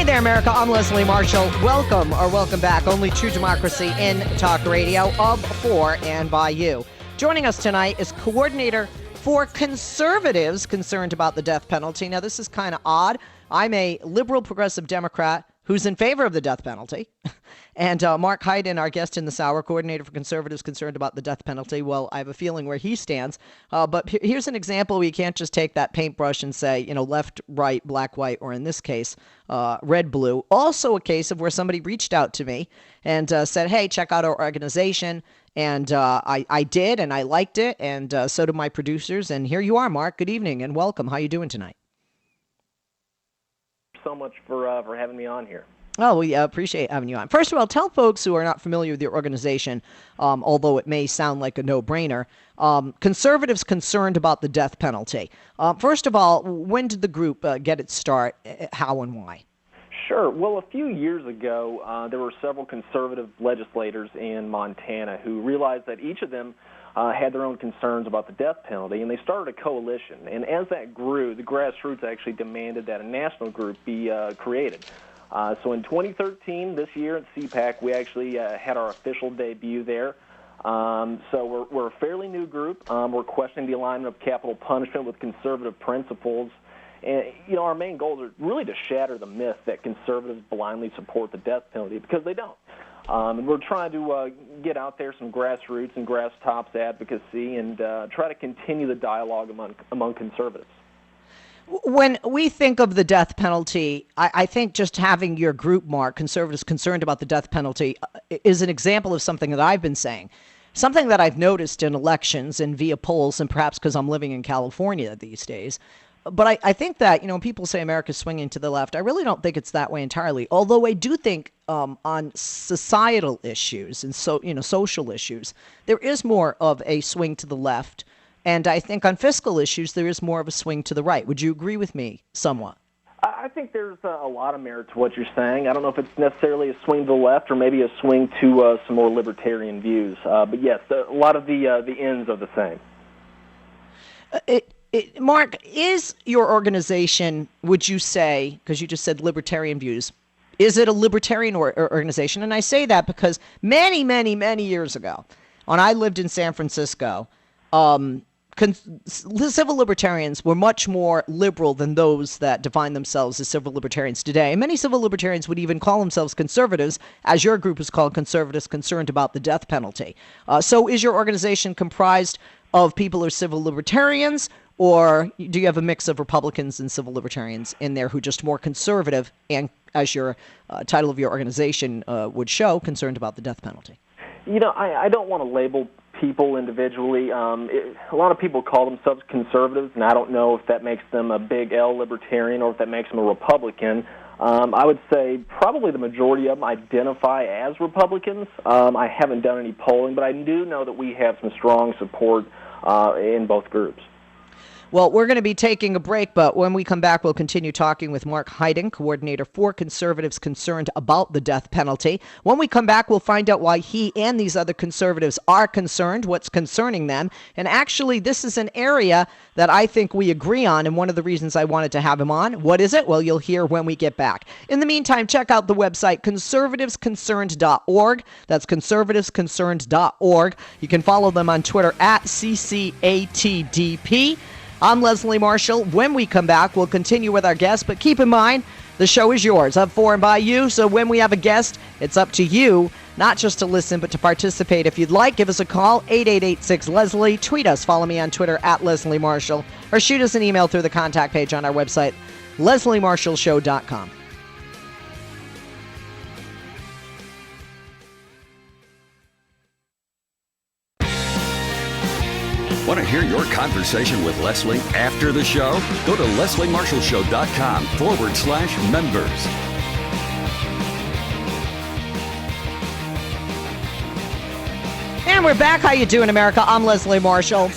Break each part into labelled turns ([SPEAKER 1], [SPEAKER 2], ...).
[SPEAKER 1] there, America. I'm Leslie Marshall. Welcome back. Only true democracy in talk radio, of, for, and by you. Joining us tonight is coordinator for conservatives concerned about the death penalty. Now, this is kind of odd. I'm a liberal progressive Democrat who's in favor of the death penalty. And Marc Hyden, our guest in this hour, coordinator for conservatives concerned about the death penalty. Well, I have a feeling where he stands. But here's an example where you can't just take that paintbrush and say, left, right, black, white, or in this case, red, blue. Also a case of where somebody reached out to me and said, hey, check out our organization. And I did, and I liked it, and so did my producers. And here you are, Marc. Good evening and welcome. How are you doing tonight?
[SPEAKER 2] So much for having me on here.
[SPEAKER 1] Oh, we appreciate having you on. First of all, tell folks who are not familiar with your organization, although it may sound like a no-brainer, conservatives concerned about the death penalty. First of all, when did the group get its start, how and why?
[SPEAKER 2] Sure. Well, a few years ago, there were several conservative legislators in Montana who realized that each of them had their own concerns about the death penalty, and they started a coalition. And as that grew, the grassroots actually demanded that a national group be created. So in 2013, this year at CPAC, we actually had our official debut there. So we're a fairly new group. We're questioning the alignment of capital punishment with conservative principles. And, our main goals are really to shatter the myth that conservatives blindly support the death penalty, because they don't. And we're trying to get out there some grassroots and grass tops advocacy and try to continue the dialogue among conservatives.
[SPEAKER 1] When we think of the death penalty, I think just having your group, Marc, conservatives concerned about the death penalty, is an example of something that I've been saying. Something that I've noticed in elections and via polls, and perhaps because I'm living in California these days. But I think that, when people say America's swinging to the left, I really don't think it's that way entirely. Although I do think on societal issues and social issues, there is more of a swing to the left. And I think on fiscal issues, there is more of a swing to the right. Would you agree with me somewhat?
[SPEAKER 2] I think there's a lot of merit to what you're saying. I don't know if it's necessarily a swing to the left or maybe a swing to some more libertarian views. But yes, a lot of the ends are the same.
[SPEAKER 1] Marc, is your organization, would you say, because you just said libertarian views, is it a libertarian organization? And I say that because many, many, many years ago, when I lived in San Francisco, civil libertarians were much more liberal than those that define themselves as civil libertarians today. And many civil libertarians would even call themselves conservatives, as your group is called conservatives concerned about the death penalty. So is your organization comprised of people who are civil libertarians, or do you have a mix of Republicans and civil libertarians in there who are just more conservative and, as your title of your organization would show, concerned about the death penalty?
[SPEAKER 2] I don't want to label people individually. A lot of people call themselves conservatives, and I don't know if that makes them a big L libertarian or if that makes them a Republican. I would say probably the majority of them identify as Republicans. I haven't done any polling, but I do know that we have some strong support in both groups.
[SPEAKER 1] Well, we're going to be taking a break, but when we come back, we'll continue talking with Marc Hyden, coordinator for conservatives concerned about the death penalty. When we come back, we'll find out why he and these other conservatives are concerned, what's concerning them. And actually, this is an area that I think we agree on, and one of the reasons I wanted to have him on. What is it? Well, you'll hear when we get back. In the meantime, check out the website, conservativesconcerned.org. That's conservativesconcerned.org. You can follow them on Twitter at CCATDP. I'm Leslie Marshall. When we come back, we'll continue with our guest, but keep in mind, the show is yours, of, for, and by you, so when we have a guest, it's up to you, not just to listen, but to participate. If you'd like, give us a call, 888-6-LESLIE, tweet us, follow me on Twitter, at Leslie Marshall, or shoot us an email through the contact page on our website, lesliemarshallshow.com.
[SPEAKER 3] Want to hear your conversation with Leslie after the show? Go to lesliemarshallshow.com/members.
[SPEAKER 1] And we're back. How you doing, America? I'm Leslie Marshall.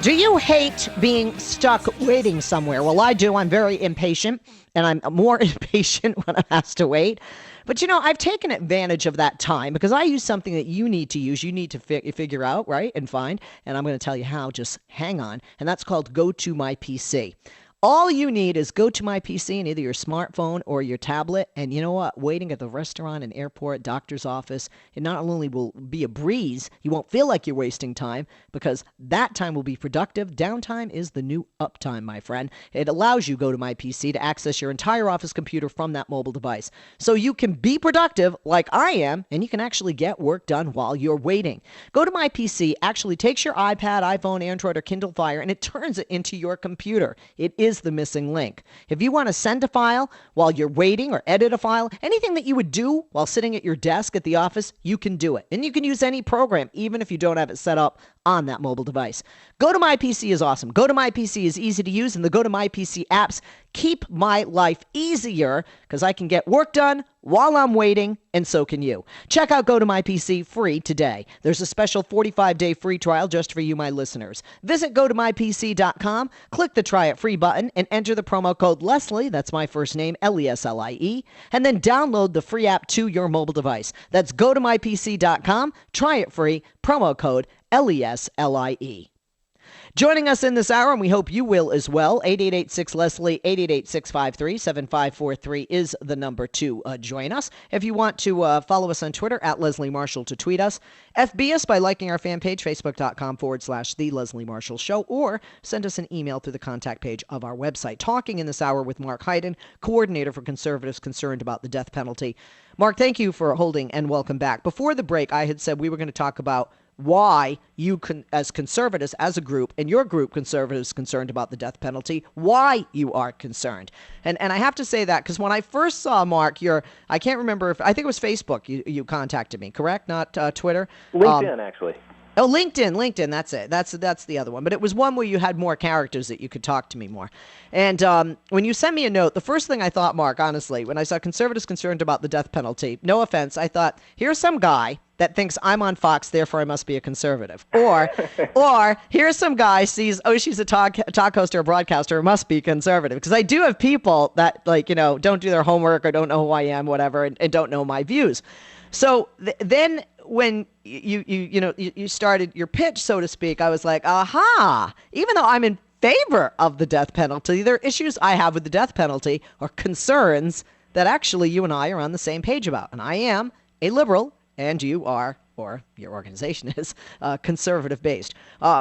[SPEAKER 1] Do you hate being stuck waiting somewhere? Well, I do. I'm very impatient, and I'm more impatient when I'm asked to wait. But, I've taken advantage of that time because I use something that you need to use. You need to figure out, right, and find. And I'm going to tell you how. Just hang on. And that's called Go to My PC. All you need is go to my PC and either your smartphone or your tablet, and you know what? Waiting at the restaurant, and airport, doctor's office, it not only will be a breeze, you won't feel like you're wasting time because that time will be productive. Downtime is the new uptime, my friend. It allows you go to my PC to access your entire office computer from that mobile device. So you can be productive like I am, and you can actually get work done while you're waiting. Go to my PC, actually takes your iPad, iPhone, Android, or Kindle Fire, and it turns it into your computer. It is the missing link. If you want to send a file while you're waiting or edit a file, anything that you would do while sitting at your desk at the office, you can do it. And you can use any program, even if you don't have it set up on that mobile device. Go to My PC is awesome. Go to My PC is easy to use, and the Go to My PC apps keep my life easier because I can get work done while I'm waiting, and so can you. Check out Go to My PC free today. There's a special 45-day free trial just for you, my listeners. Visit gotomypc.com, click the Try It Free button, and enter the promo code Leslie, that's my first name, Leslie, and then download the free app to your mobile device. That's gotomypc.com, try it free, promo code Leslie. Joining us in this hour, and we hope you will as well, 888-6-LESLIE, 888-653-7543 is the number to join us. If you want to follow us on Twitter, at Leslie Marshall to tweet us, FB us by liking our fan page, facebook.com/The Leslie Marshall Show, or send us an email through the contact page of our website. Talking in this hour with Marc Hyden, coordinator for conservatives concerned about the death penalty. Marc, thank you for holding, and welcome back. Before the break, I had said we were going to talk about why you, as conservatives, as a group, and your group, conservatives concerned about the death penalty, why you are concerned. And I have to say that because when I first saw Marc, I can't remember I think it was Facebook you contacted me, correct? Not Twitter?
[SPEAKER 2] LinkedIn, actually.
[SPEAKER 1] Oh, LinkedIn, that's it. That's the other one. But it was one where you had more characters that you could talk to me more. And when you sent me a note, the first thing I thought, Marc, honestly, when I saw conservatives concerned about the death penalty, no offense, I thought, here's some guy that thinks I'm on Fox, therefore I must be a conservative. Or here's some guy sees, oh, she's a talk host or a broadcaster, must be conservative. Because I do have people that, don't do their homework or don't know who I am, whatever, and don't know my views. So then when you started your pitch, so to speak, I was like, aha, even though I'm in favor of the death penalty, there are issues I have with the death penalty or concerns that actually you and I are on the same page about. And I am a liberal, and you are, or your organization is, conservative-based.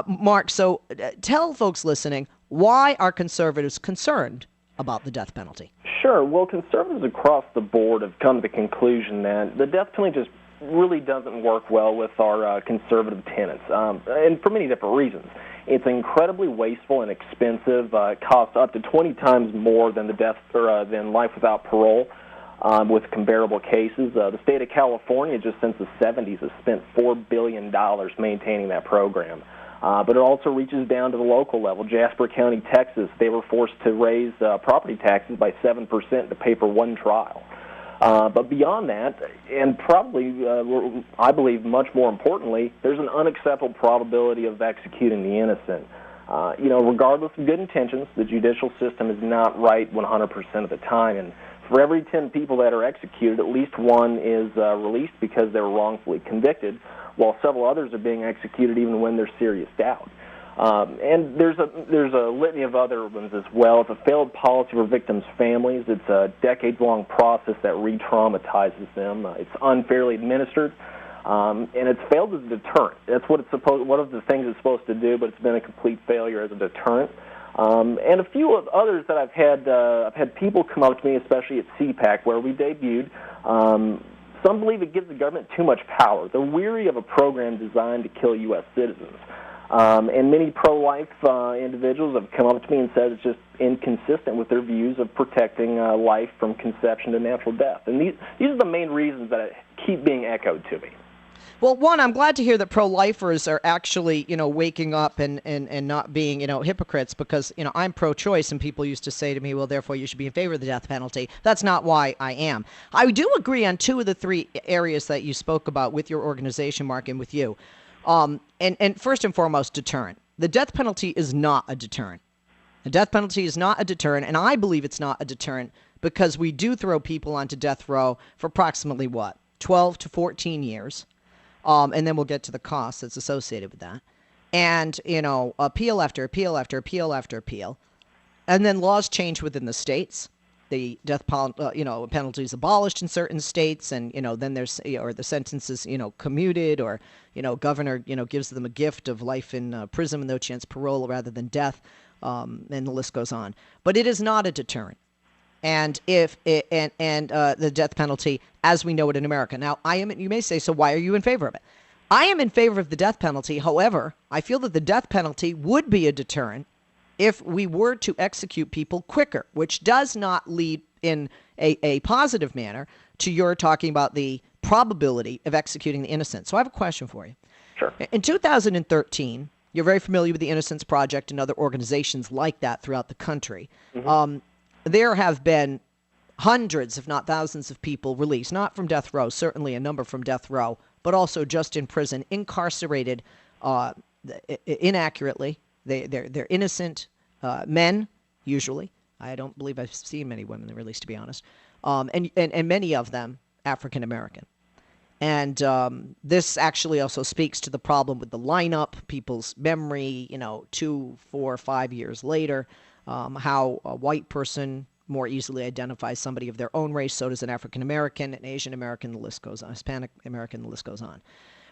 [SPEAKER 1] Marc, so tell folks listening, why are conservatives concerned about the death penalty?
[SPEAKER 2] Sure. Well, conservatives across the board have come to the conclusion that the death penalty just really doesn't work well with our conservative tenets, and for many different reasons. It's incredibly wasteful and expensive. It costs up to 20 times more than than life without parole. With comparable cases. The state of California, just since the 70s, has spent $4 billion maintaining that program. But it also reaches down to the local level. Jasper County, Texas, they were forced to raise property taxes by 7% to pay for one trial. But beyond that, and probably, I believe much more importantly, there's an unacceptable probability of executing the innocent. Regardless of good intentions, the judicial system is not right 100% of the time, and for every 10 people that are executed, at least one is released because they were wrongfully convicted, while several others are being executed even when there's serious doubt. And there's a litany of other ones as well. It's a failed policy for victims' families. It's a decades-long process that re-traumatizes them. It's unfairly administered, and it's failed as a deterrent. That's what one of the things it's supposed to do, but it's been a complete failure as a deterrent. And a few of others that I've had people come up to me, especially at CPAC, where we debuted. Some believe it gives the government too much power. They're weary of a program designed to kill U.S. citizens. And many pro-life individuals have come up to me and said it's just inconsistent with their views of protecting life from conception to natural death. And these are the main reasons that keep being echoed to me.
[SPEAKER 1] Well, one, I'm glad to hear that pro-lifers are actually, waking up and not being, hypocrites because, I'm pro-choice and people used to say to me, well, therefore you should be in favor of the death penalty. That's not why I am. I do agree on two of the three areas that you spoke about with your organization, Marc, and with you. And first and foremost, deterrent. The death penalty is not a deterrent. The death penalty is not a deterrent, and I believe it's not a deterrent because we do throw people onto death row for approximately, 12 to 14 years. And then we'll get to the cost that's associated with that. And, appeal after appeal after appeal after appeal. And then laws change within the states. The penalty is abolished in certain states, and then there's or the sentence is commuted, or governor gives them a gift of life in prison with no chance of parole rather than death, and the list goes on. But it is not a deterrent, and the death penalty as we know it in America. Now, you may say, so why are you in favor of it? I am in favor of the death penalty. However, I feel that the death penalty would be a deterrent if we were to execute people quicker, which does not lead in a positive manner to your talking about the probability of executing the innocent. So I have a question for you.
[SPEAKER 2] Sure.
[SPEAKER 1] In 2013, you're very familiar with the Innocence Project and other organizations like that throughout the country. Mm-hmm. There have been hundreds, if not thousands, of people released, not from death row, certainly a number from death row, but also just in prison, incarcerated inaccurately. They're innocent men, usually. I don't believe I've seen many women released, to be honest. And many of them African American. And this actually also speaks to the problem with the lineup, people's memory, 2, 4, 5 years later, how a white person more easily identifies somebody of their own race, so does an African American, an Asian American, the list goes on, Hispanic American, the list goes on.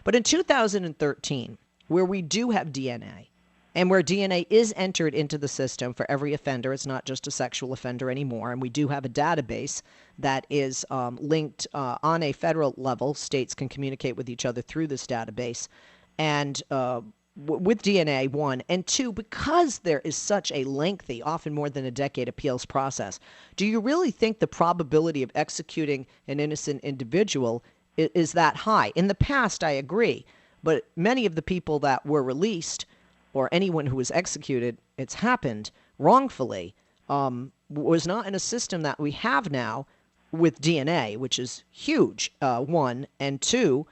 [SPEAKER 1] But in 2013, where we do have DNA, and where DNA is entered into the system for every offender, it's not just a sexual offender anymore, and we do have a database that is linked on a federal level. States can communicate with each other through this database, and with DNA, one, and two, because there is such a lengthy, often more than a decade, appeals process, do you really think the probability of executing an innocent individual is that high? In the past, I agree, but many of the people that were released, or anyone who was executed, it's happened wrongfully, was not in a system that we have now with DNA, which is huge, one, and two,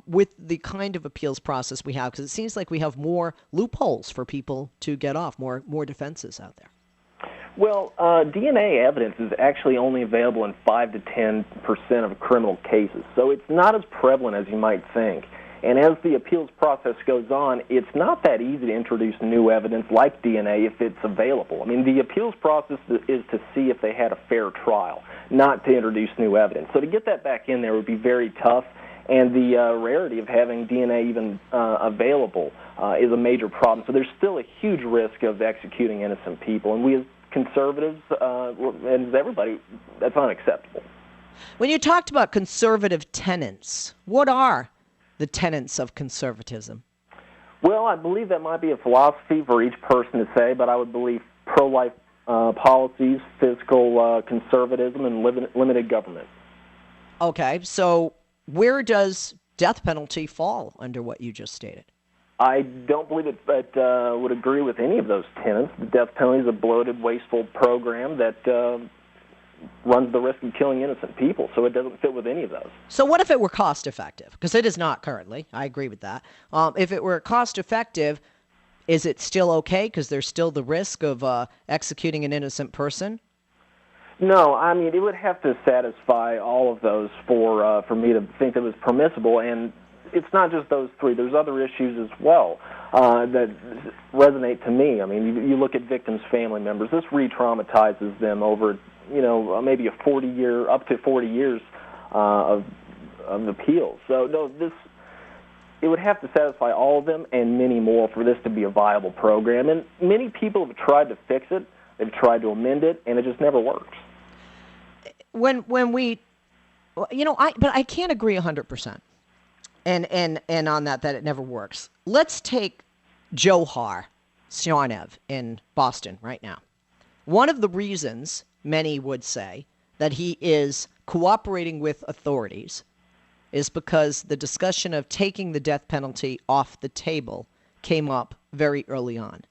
[SPEAKER 1] with the kind of appeals process we have, because it seems like we have more loopholes for people to get off, more defenses out there.
[SPEAKER 2] Well, DNA evidence is actually only available in 5 to 10% of criminal cases, so it's not as prevalent as you might think. And as the appeals process goes on, it's not that easy to introduce new evidence like DNA if it's available. I mean, the appeals process is to see if they had a fair trial, not to introduce new evidence. So to get that back in there would be very tough, and the rarity of having DNA even available is a major problem. So there's still a huge risk of executing innocent people, and we as conservatives and everybody, that's unacceptable.
[SPEAKER 1] When you talked about conservative tenets, what are the tenets of conservatism?
[SPEAKER 2] Well, I believe that might be a philosophy for each person to say, but I would believe pro-life policies, fiscal conservatism, and limited government.
[SPEAKER 1] Okay, so where does death penalty fall under what you just stated?
[SPEAKER 2] I don't believe it would agree with any of those tenets. The death penalty is a bloated, wasteful program that runs the risk of killing innocent people, so it doesn't fit with any of those.
[SPEAKER 1] So what if it were cost-effective? Because it is not currently. I agree with that. If it were cost-effective, is it still okay because there's still the risk of executing an innocent person?
[SPEAKER 2] No, I mean, it would have to satisfy all of those for me to think that it was permissible, and it's not just those three. There's other issues as well that resonate to me. I mean, you look at victims' family members. This re-traumatizes them over maybe up to 40 years of appeals. So no, it would have to satisfy all of them and many more for this to be a viable program. And many people have tried to fix it, they've tried to amend it, and it just never works.
[SPEAKER 1] But I can't agree 100%. And on that it never works. Let's take Johar Tsarnaev in Boston right now. One of the reasons many would say that he is cooperating with authorities is because the discussion of taking the death penalty off the table came up very early on.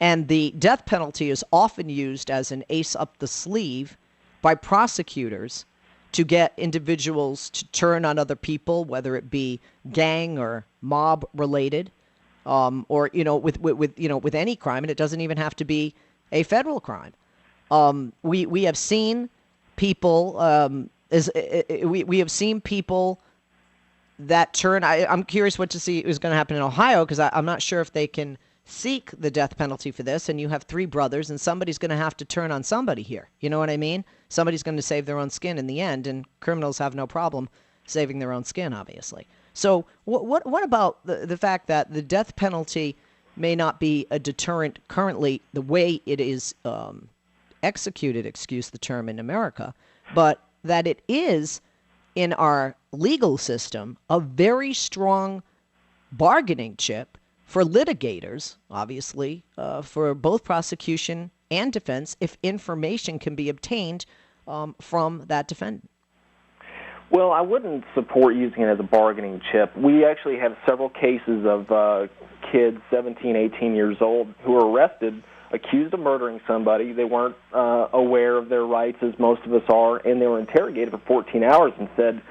[SPEAKER 1] And the death penalty is often used as an ace up the sleeve by prosecutors to get individuals to turn on other people, whether it be gang or mob related, or with any crime, and it doesn't even have to be a federal crime. We have seen people we have seen people that turn. I'm curious what to see is going to happen in Ohio, because I'm not sure if they can seek the death penalty for this, and you have 3 brothers, and somebody's going to have to turn on somebody here. You know what I mean? Somebody's going to save their own skin in the end, and criminals have no problem saving their own skin, obviously. So what about the fact that the death penalty may not be a deterrent currently the way it is executed, excuse the term, in America, but that it is in our legal system a very strong bargaining chip for litigators, obviously, for both prosecution and defense, if information can be obtained from that defendant?
[SPEAKER 2] Well, I wouldn't support using it as a bargaining chip. We actually have several cases of kids, 17, 18 years old, who were arrested, accused of murdering somebody. They weren't aware of their rights, as most of us are, and they were interrogated for 14 hours and said,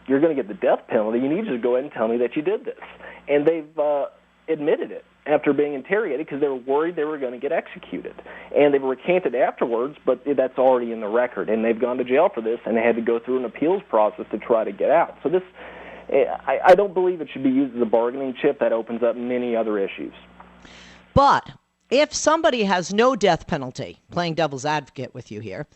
[SPEAKER 2] "You're going to get the death penalty. You need to go ahead and tell me that you did this." And they've admitted it after being interrogated because they were worried they were going to get executed. And they've recanted afterwards, but that's already in the record. And they've gone to jail for this, and they had to go through an appeals process to try to get out. So this, I don't believe it should be used as a bargaining chip. That opens up many other issues.
[SPEAKER 1] But if somebody has no death penalty, playing devil's advocate with you here,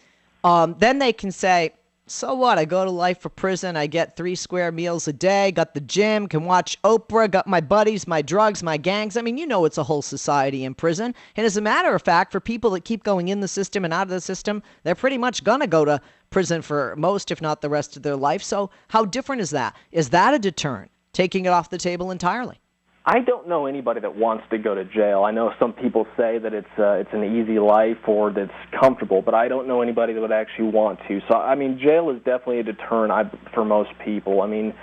[SPEAKER 1] then they can say, so what? I go to life for prison. I get 3 square meals a day, got the gym, can watch Oprah, got my buddies, my drugs, my gangs. I mean, you know, it's a whole society in prison. And as a matter of fact, for people that keep going in the system and out of the system, they're pretty much going to go to prison for most, if not the rest of their life. So how different is that? Is that a deterrent, taking it off the table entirely?
[SPEAKER 2] I don't know anybody that wants to go to jail. I know some people say that it's an easy life or that's comfortable, but I don't know anybody that would actually want to. So, I mean, jail is definitely a deterrent for most people. I mean,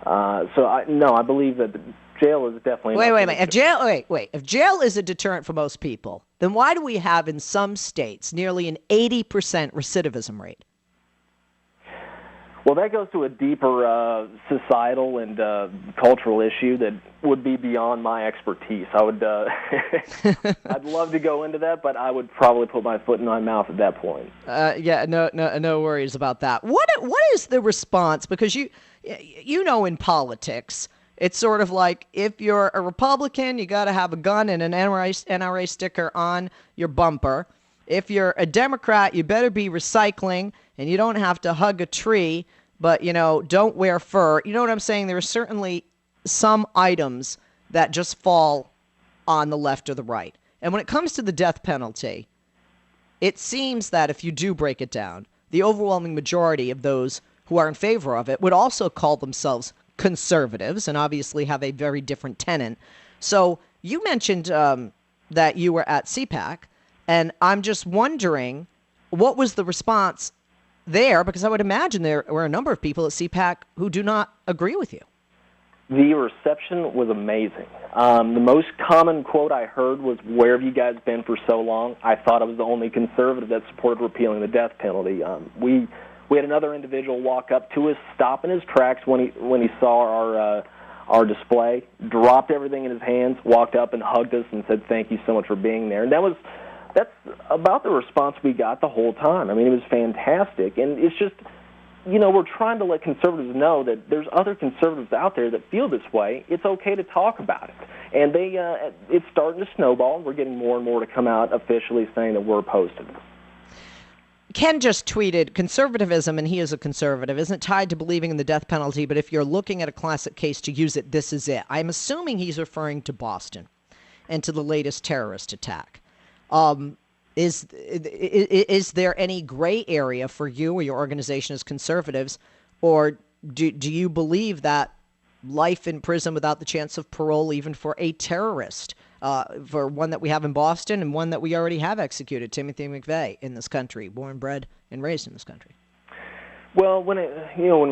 [SPEAKER 2] I believe that jail is definitely...
[SPEAKER 1] Wait. If jail is a deterrent for most people, then why do we have in some states nearly an 80% recidivism rate?
[SPEAKER 2] Well, that goes to a deeper societal and cultural issue that would be beyond my expertise. I would, I'd love to go into that, but I would probably put my foot in my mouth at that point.
[SPEAKER 1] No worries about that. What is the response? Because you know, in politics, it's sort of like if you're a Republican, you got to have a gun and an NRA sticker on your bumper. If you're a Democrat, you better be recycling, and you don't have to hug a tree, but, don't wear fur. You know what I'm saying? There are certainly some items that just fall on the left or the right. And when it comes to the death penalty, it seems that if you do break it down, the overwhelming majority of those who are in favor of it would also call themselves conservatives and obviously have a very different tenet. So you mentioned that you were at CPAC. And I'm just wondering, what was the response there? Because I would imagine there were a number of people at CPAC who do not agree with you.
[SPEAKER 2] The reception was amazing. The most common quote I heard was, "Where have you guys been for so long?" I thought I was the only conservative that supported repealing the death penalty. We had another individual walk up to us, stop in his tracks when he saw our display, dropped everything in his hands, walked up and hugged us and said, "Thank you so much for being there." And that's about the response we got the whole time. I mean, it was fantastic. And it's just, we're trying to let conservatives know that there's other conservatives out there that feel this way. It's okay to talk about it. And it's starting to snowball, and we're getting more and more to come out officially saying that we're opposed to this.
[SPEAKER 1] Ken just tweeted, conservatism, and he is a conservative, isn't tied to believing in the death penalty, but if you're looking at a classic case to use it, this is it. I'm assuming he's referring to Boston and to the latest terrorist attack. Is there any gray area for you or your organization as conservatives, or do you believe that life in prison without the chance of parole, even for a terrorist, for one that we have in Boston and one that we already have executed, Timothy McVeigh, in this country, born, bred, and raised in this country?
[SPEAKER 2] Well, when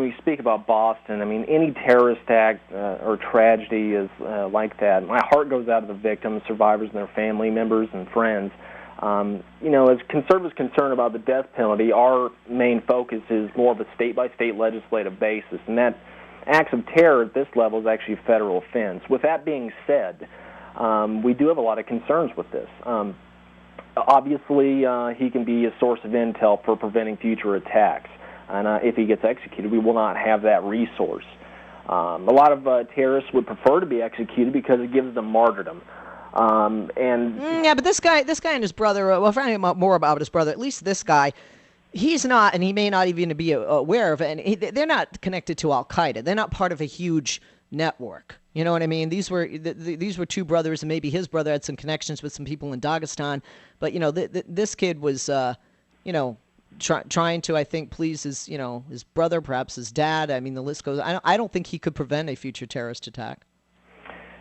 [SPEAKER 2] we speak about Boston, I mean, any terrorist act or tragedy is like that. My heart goes out to the victims, survivors, and their family members and friends. As conservatives concerned about the death penalty, our main focus is more of a state-by-state legislative basis, and that acts of terror at this level is actually a federal offense. With that being said, we do have a lot of concerns with this. Obviously, he can be a source of intel for preventing future attacks. And if he gets executed, we will not have that resource. A lot of terrorists would prefer to be executed because it gives them martyrdom.
[SPEAKER 1] Yeah, but this guy and his brother. Well, finding out more about his brother. At least this guy, he's not, and he may not even be aware of it. And they're not connected to Al Qaeda. They're not part of a huge network. You know what I mean? These were two brothers, and maybe his brother had some connections with some people in Dagestan. But this kid was, trying to, I think, please his brother, perhaps his dad. I mean, the list goes. I don't think he could prevent a future terrorist attack.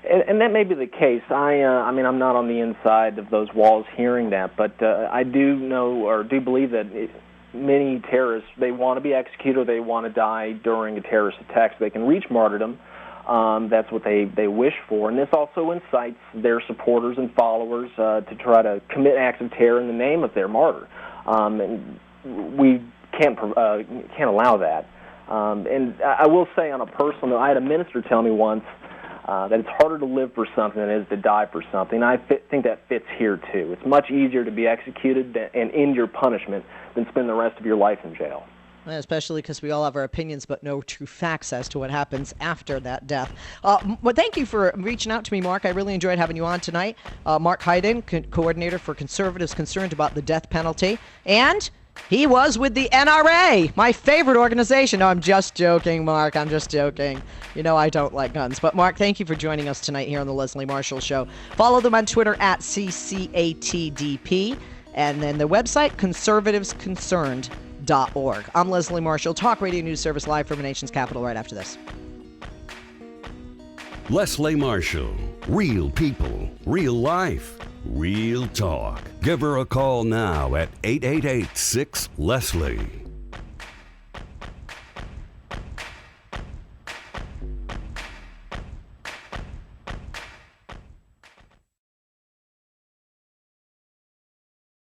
[SPEAKER 2] And that may be the case. I mean, I'm not on the inside of those walls hearing that, but I do know or do believe that many terrorists, they want to be executed or they want to die during a terrorist attack so they can reach martyrdom. That's what they wish for. And this also incites their supporters and followers to try to commit acts of terror in the name of their martyr. And we can't allow that. And I will say on a personal note, I had a minister tell me once that it's harder to live for something than it is to die for something. I think that fits here, too. It's much easier to be executed and end your punishment than spend the rest of your life in jail.
[SPEAKER 1] Especially because we all have our opinions but no true facts as to what happens after that death. But thank you for reaching out to me, Mark. I really enjoyed having you on tonight. Marc Hyden, coordinator for conservatives concerned about the death penalty. And he was with the NRA, my favorite organization. No, I'm just joking, Mark. I'm just joking. You know I don't like guns. But, Mark, thank you for joining us tonight here on the Leslie Marshall Show. Follow them on Twitter at CCATDP. And then the website, conservativesconcerned.org. I'm Leslie Marshall, Talk Radio News Service, live from the nation's capital right after this.
[SPEAKER 3] Leslie Marshall. Real people, real life, real talk. Give her a call now at 888-6-LESLIE.